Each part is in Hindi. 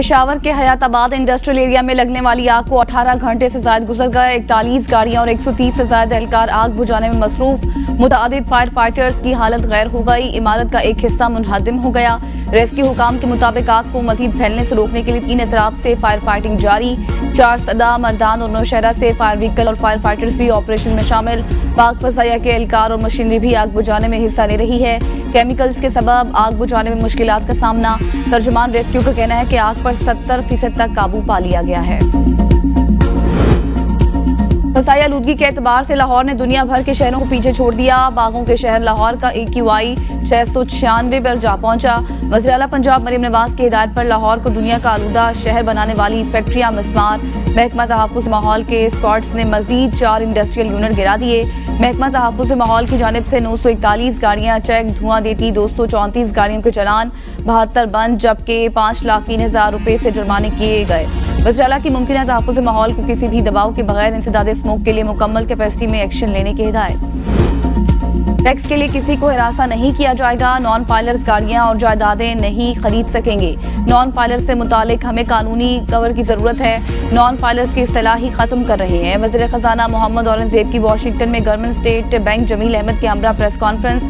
पेशावर के हयाताबाद इंडस्ट्रियल एरिया में लगने वाली आग को 18 घंटे से ज्यादा गुजर गए। 41 गाड़ियां और 130 से ज्यादा एहलकार आग बुझाने में मसरूफ। मुतादिद फायर फाइटर्स की हालत गैर हो गई। इमारत का एक हिस्सा मुनहदिम हो गया। रेस्क्यू हुकाम के मुताबिक आग को मजीद फैलने से रोकने के लिए 3 एतराफ से फायर फाइटिंग जारी। 4 सदा, मर्दान और नौशहरा से फायर व्हीकल और फायर फाइटर्स भी ऑपरेशन में शामिल। पाक फजाइया के एहलकार और मशीनरी भी आग बुझाने में हिस्सा ले रही है। केमिकल्स के सबब आग बुझाने में मुश्किलात का सामना। तर्जुमान रेस्क्यू का कहना है कि आग पर 70% तक काबू पा लिया गया है। फसाई आलूदगी के एतबार से लाहौर ने दुनिया भर के शहरों को पीछे छोड़ दिया। बागों के शहर लाहौर का AQI 696 पर जा पहुंचा। वज़ीर आला पंजाब मरीम नवाज की हिदायत पर लाहौर को दुनिया का आलूदा शहर बनाने वाली फैक्ट्रियां मिसमार। महकमा तहफ़्फ़ुज़ माहौल के स्क्वाड्स ने मजीद 4 इंडस्ट्रियल यूनिट गिरा दिए। महकमा तहफ़्फ़ुज़ माहौल की जानिब से 941 गाड़ियां चेक, धुआं देती 234 गाड़ियों के चलान, 72 बंद, जबकि 5,03,000 रुपए से जुर्माने किए गए। वज़ीर आला की मुमकिन तहफ़्फ़ुज़ माहौल को किसी भी दबाव के बगैर इंसदाद स्मोक के लिए मुकम्मल कैपेसिटी में एक्शन लेने की हिदायत। टैक्स के लिए किसी को हिरासा नहीं किया जाएगा। नॉन फाइलर्स गाड़ियां और जायदादें नहीं खरीद सकेंगे। नॉन फाइलर्स से मुतालिक हमें कानूनी कवर की जरूरत है। नॉन फाइलर्स की इस्तिलाह ही खत्म कर रहे हैं। वज़ीर खजाना मोहम्मद औरंगजेब की वाशिंगटन में government State Bank Jamil Ahmad के हमरा प्रेस कॉन्फ्रेंस।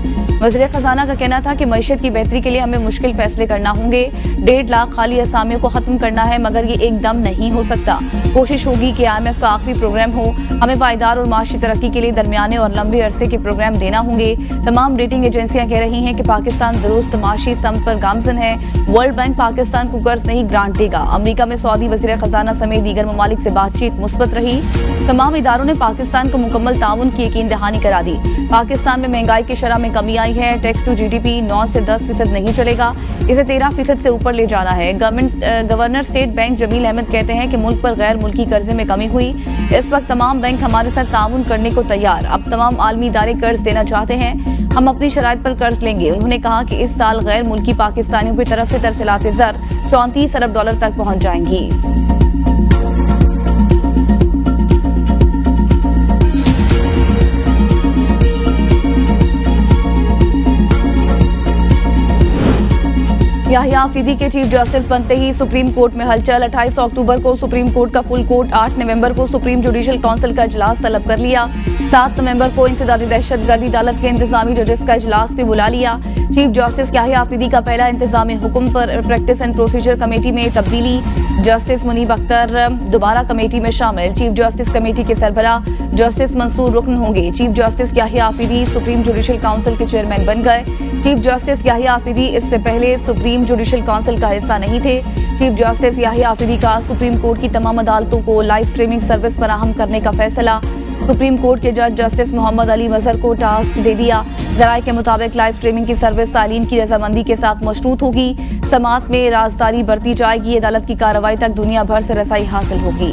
वज़ीर खजाना का कहना था कि मईशत की बेहतरी के लिए हमें मुश्किल फैसले करना होंगे। 1.5 लाख खाली असामियों को खत्म करना है, मगर ये एकदम नहीं हो सकता। कोशिश होगी कि IMF का आखिरी प्रोग्राम हो। हमें पायदार और माशी तरक्की के लिए दरमियाने और लंबे अरसे के प्रोग्राम देना होंगे। तमाम रेटिंग एजेंसियां कह रही हैं कि पाकिस्तान दुरुस्त माशी समत पर गामजन है। वर्ल्ड बैंक पाकिस्तान को कर्ज नहीं ग्रांट देगा। अमेरिका में सऊदी वज़ीर खजाना समेत दीगर ममालिक से बातचीत मुस्बत रही। तमाम इदारों ने पाकिस्तान को मुकम्मल ताउन की यकीन दहानी करा दी। पाकिस्तान में महंगाई की शरह में कमी आई है। टैक्स टू GDP 9 से 10% नहीं चलेगा, इसे 13% से ऊपर ले जाना है। Governor State Bank Jamil Ahmad कहते हैं कि मुल्क पर गैर मुल्की कर्जे में कमी हुई। इस वक्त तमाम बैंक हमारे साथ ताउन करने को तैयार। अब तमाम आलमी इदारे कर्ज देना चाहते हैं। हम अपनी शराइत पर कर्ज लेंगे। उन्होंने कहा कि इस साल गैर मुल्की पाकिस्तानियों की तरफ से तरसीलात ज़र 34 अरब डॉलर तक पहुंच जाएंगी। याहिया अफरीदी के चीफ जस्टिस बनते ही सुप्रीम कोर्ट में हलचल। 28 अक्टूबर को सुप्रीम कोर्ट का फुल कोर्ट, 8 नवंबर को सुप्रीम जुडिशल काउंसिल का इजलास तलब कर लिया। 7 नवंबर को इंसदादी दहशतगर्दी अदालत के इंतजामी जजेस का इजलास भी बुला लिया। चीफ जस्टिस याहिया अफरीदी का पहला इंतजामी हुक्म पर प्रैक्टिस एंड प्रोसीजर कमेटी में तब्दीली। जस्टिस मुनीब अख्तर दोबारा कमेटी में शामिल। चीफ जस्टिस कमेटी के सरबराह जस्टिस मंसूर रुकन होंगे। Chief justice Yahya Afridi Supreme Judicial Council के चेयरमैन बन गए। चीफ जस्टिस याहिया अफरीदी इससे पहले सुप्रीम जुडिशल काउंसिल का हिस्सा नहीं थे। चीफ जस्टिस याहिया अफरीदी का सुप्रीम कोर्ट की तमाम अदालतों को लाइव स्ट्रीमिंग सर्विस फराहम करने का फैसला। सुप्रीम कोर्ट के जज जस्टिस मोहम्मद अली मजहर को टास्क दे दिया। जराये के मुताबिक लाइव स्ट्रीमिंग की सर्विस सालीन की रजामंदी के साथ मशरूत होगी। समात में राजदारी बरती जाएगी। अदालत की कार्रवाई तक दुनिया भर से रसाई हासिल होगी।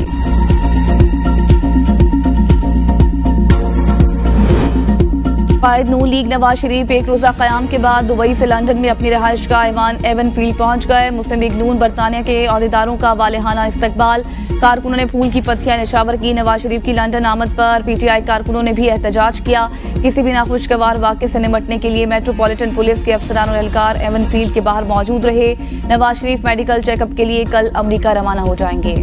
कायद नून लीग नवाज शरीफ एक रोजा क़याम के बाद दुबई से लंदन में अपनी रहायशगाह एवन फील्ड पहुंच गए। मुस्लिम लीग नून बरतानिया के अहदेदारों का वालेहाना इस्तकबाल। कारकुनों ने फूल की पत्तियां निशावर की। नवाज शरीफ की लंदन आमद पर PTI कारकुनों ने भी एहतजाज किया। किसी भी नाखुशगवार वाक़े से निपटने के लिए मेट्रोपॉलिटन पुलिस के अफसरान और एहलकार एवन फील्ड के बाहर मौजूद रहे। नवाज शरीफ मेडिकल चेकअप के लिए कल अमरीका रवाना हो जाएंगे।